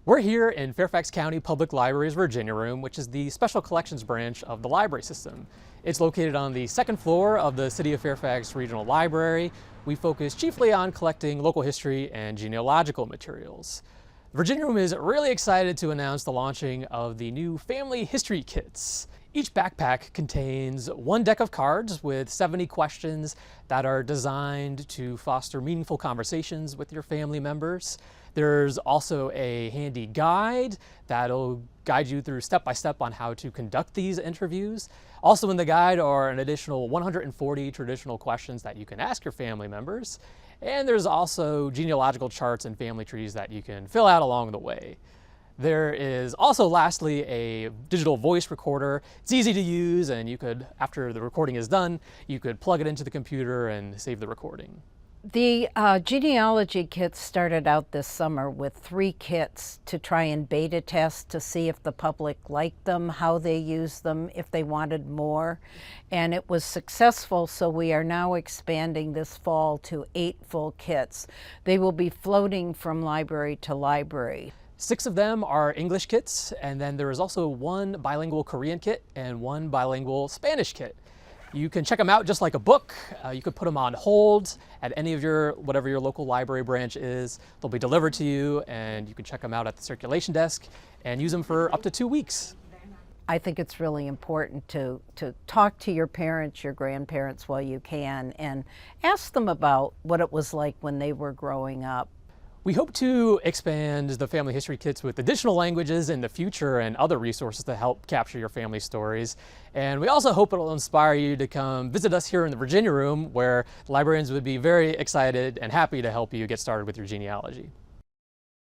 We're here in Fairfax County Public Library's Virginia Room, which is the special collections branch of the library system. It's located on the second floor of the City of Fairfax Regional Library. We focus chiefly on collecting local history and genealogical materials. The Virginia Room is really excited to announce the launching of the new family history kits. Each backpack contains one deck of cards with 70 questions that are designed to foster meaningful conversations with your family members. There's also a handy guide that'll guide you through step-by-step on how to conduct these interviews. Also in the guide are an additional 140 traditional questions that you can ask your family members. And there's also genealogical charts and family trees that you can fill out along the way. There is also, lastly, a digital voice recorder. It's easy to use, and you could, after the recording is done, you could plug it into the computer and save the recording. The genealogy kits started out this summer with 3 kits to try and beta test to see if the public liked them, how they used them, if they wanted more. And it was successful, so we are now expanding this fall to 8 full kits. They will be floating from library to library. 6 of them are English kits, and then there is also 1 bilingual Korean kit and 1 bilingual Spanish kit. You can check them out just like a book. You could put them on hold at any of whatever your local library branch is. They'll be delivered to you, and you can check them out at the circulation desk and use them for up to 2 weeks. I think it's really important to talk to your parents, your grandparents while you can, and ask them about what it was like when they were growing up. We hope to expand the family history kits with additional languages in the future and other resources to help capture your family stories. And we also hope it will inspire you to come visit us here in the Virginia Room, where librarians would be very excited and happy to help you get started with your genealogy.